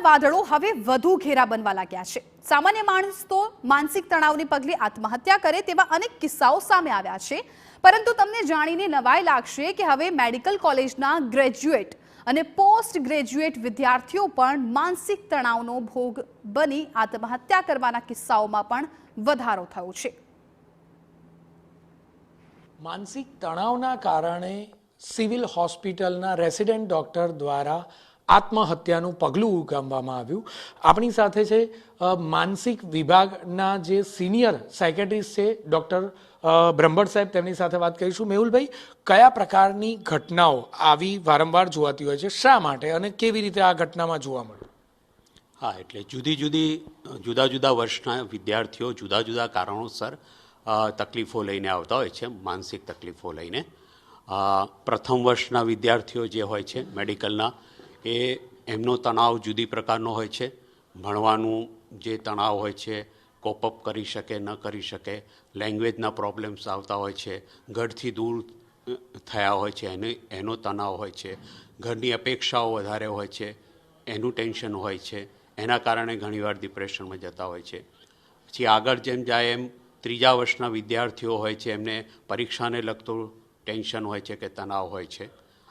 વાદળો હવે વધુ ઘેરા બનવા લાગ્યા છે। સામાન્ય માણસ તો માનસિક તણાવને પગલે આત્મહત્યા કરે તેવા અનેક કિસ્સાઓ સામે આવ્યા છે, પરંતુ તમને જાણીને નવાઈ લાગશે કે હવે મેડિકલ કોલેજના ગ્રેજ્યુએટ અને પોસ્ટ ગ્રેજ્યુએટ વિદ્યાર્થીઓ પણ માનસિક તણાવનો ભોગ બની આત્મહત્યા કરવાના કિસ્સાઓમાં પણ વધારો થયો છે। માનસિક તણાવના કારણે સિવિલ હોસ્પિટલના રેસિડેન્ટ ડોક્ટર દ્વારા આત્મહત્યાનું પગલું ઉગામવામાં આવ્યું। આપણી સાથે છે માનસિક વિભાગના જે સિનિયર સાયકેટ્રિસ્ટ છે ડૉક્ટર બ્રહ્મભટ્ટ સાહેબ, તેમની સાથે વાત કરીશું। મેહુલભાઈ, કયા પ્રકારની ઘટનાઓ આવી વારંવાર જોવાતી હોય છે, શા માટે અને કેવી રીતે આ ઘટનામાં જોવા મળે? હા, એટલે જુદા જુદા વર્ષના વિદ્યાર્થીઓ જુદા જુદા કારણોસર તકલીફો લઈને આવતા હોય છે, માનસિક તકલીફો લઈને। પ્રથમ વર્ષના વિદ્યાર્થીઓ જે હોય છે મેડિકલના, એમનો તણાવ જુદી પ્રકારનો હોય છે। ભણવાનું જે તણાવ હોય છે, કોપઅપ કરી શકે ન કરી શકે, લેંગ્વેજના પ્રોબ્લેમ્સ આવતા હોય છે, ઘરથી દૂર થયા હોય છે એનો તણાવ હોય છે, ઘરની અપેક્ષાઓ વધારે હોય છે એનું ટેન્શન હોય છે, એના કારણે ઘણીવાર ડિપ્રેશનમાં જતા હોય છે। પછી આગળ જેમ જાય એમ ત્રીજા વર્ષના વિદ્યાર્થીઓ હોય છે, એમને પરીક્ષાને લગતું ટેન્શન હોય છે કે તણાવ હોય છે।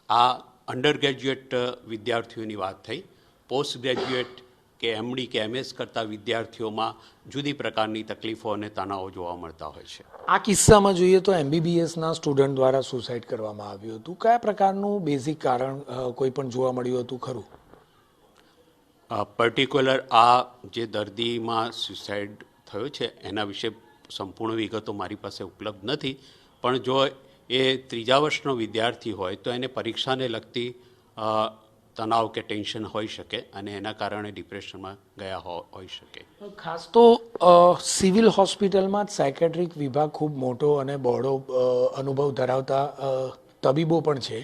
આ અંડર ગ્રેજ્યુએટ વિદ્યાર્થીઓની વાત થઈ। પોસ્ટ ગ્રેજ્યુએટ કે એમડી કે એમએસ કરતા વિદ્યાર્થીઓમાં જુદી પ્રકારની તકલીફો અને તણાવો જોવા મળતા હોય છે। આ કિસ્સામાં જોઈએ તો એમબીબીએસના સ્ટુડન્ટ દ્વારા સુસાઇડ કરવામાં આવ્યું હતું। કયા પ્રકારનું બેઝિક કારણ કોઈ પણ જોવા મળ્યું હતું ખરું? પર્ટિક્યુલર આ જે દર્દીમાં સુસાઇડ થયો છે એના વિશે સંપૂર્ણ વિગતો મારી પાસે ઉપલબ્ધ નથી, પણ જો એ ત્રીજા વર્ષનો વિદ્યાર્થી હોય તો એને પરીક્ષાને લગતી તણાવ કે ટેન્શન હોઈ શકે અને એના કારણે ડિપ્રેશનમાં ગયા હોઈ શકે। ખાસ તો સિવિલ હોસ્પિટલમાં જ સાયકેટ્રિક વિભાગ ખૂબ મોટો અને બહોળો અનુભવ ધરાવતા તબીબો પણ છે,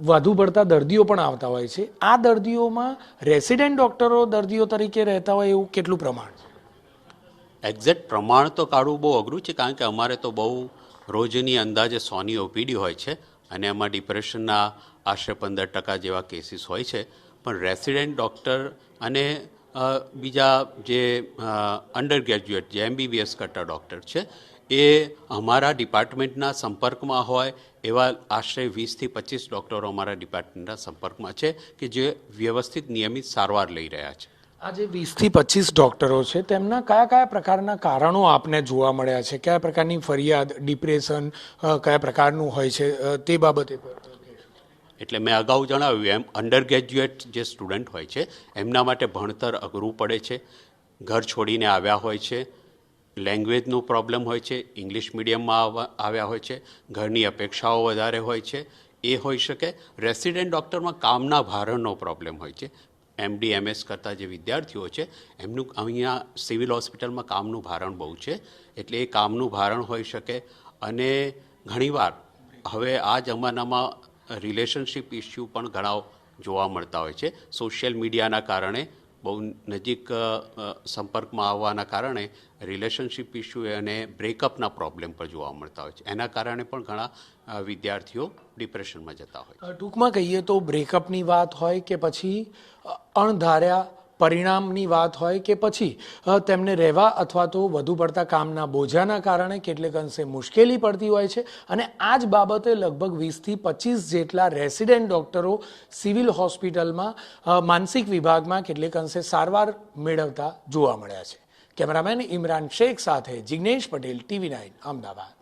વધુ પડતા દર્દીઓ પણ આવતા હોય છે। આ દર્દીઓમાં રેસિડેન્ટ ડૉક્ટરો દર્દીઓ તરીકે રહેતા હોય એવું કેટલું પ્રમાણ છે? એક્ઝેક્ટ પ્રમાણ તો કાઢવું બહુ અઘરું છે, કારણ કે અમારે તો બહુ રોજની અંદાજે 100ની ઓપીડી હોય છે અને એમાં ડિપ્રેશનના આશરે 15% જેવા કેસીસ હોય છે। પણ રેસિડેન્ટ ડૉક્ટર અને બીજા જે અંડર ગ્રેજ્યુએટ જે એમબીબીએસ કરતા ડૉક્ટર છે એ અમારા ડિપાર્ટમેન્ટના સંપર્કમાં હોય એવા આશરે 20થી 25 ડૉક્ટરો અમારા ડિપાર્ટમેન્ટના સંપર્કમાં છે કે જે વ્યવસ્થિત નિયમિત સારવાર લઈ રહ્યા છે। આ જે 20થી 25 ડૉક્ટરો છે તેમના કયા કયા પ્રકારના કારણો આપને જોવા મળ્યા છે? કયા પ્રકારની ફરિયાદ, ડિપ્રેશન કયા પ્રકારનું હોય છે તે બાબતે? એટલે મેં અગાઉ જણાવ્યું એમ અંડર ગ્રેજ્યુએટ જે સ્ટુડન્ટ હોય છે એમના માટે ભણતર અઘરું પડે છે, ઘર છોડીને આવ્યા હોય છે, લેંગ્વેજનો પ્રોબ્લેમ હોય છે, ઇંગ્લિશ મીડિયમમાં આવ્યા હોય છે, ઘરની અપેક્ષાઓ વધારે હોય છે, એ હોઈ શકે। રેસિડેન્ટ ડૉક્ટરમાં કામના ભારણનો પ્રોબ્લેમ હોય છે। એમડી એમએસ કરતા જે વિદ્યાર્થીઓ છે એમનું અહીંયા સિવિલ હોસ્પિટલમાં કામનું ભારણ બહુ છે, એટલે એ કામનું ભારણ હોઈ શકે। અને ઘણીવાર હવે આ જમાનામાં રિલેશનશિપ ઇસ્યુ પણ ઘણા જોવા મળતા હોય છે। સોશિયલ મીડિયાના કારણે બહુ નજીક સંપર્કમાં આવવાના કારણે રિલેશનશિપ ઇસ્યુ અને બ્રેકઅપના પ્રોબ્લેમ પર જોવા મળતા હોય છે, એના કારણે પણ ઘણા વિદ્યાર્થીઓ ડિપ્રેશનમાં જતા હોય છે। ટૂંકમાં કહીએ તો બ્રેકઅપની વાત હોય કે પછી અણધાર્યા પરિણામની વાત હોય કે પછી તેમને રહેવા અથવા તો વધુ પડતા કામના બોજાના કારણે કેટલેક અંશે મુશ્કેલી પડતી હોય છે, અને આ જ બાબતે લગભગ 20થી 25 જેટલા રેસિડેન્ટ ડૉક્ટરો સિવિલ હોસ્પિટલમાં માનસિક વિભાગમાં કેટલેક અંશે સારવાર મેળવતા જોવા મળ્યા છે। કેમેરામેન ઇમરાન શેખ સાથે જિગ્નેશ પટેલ, TV9 અમદાવાદ।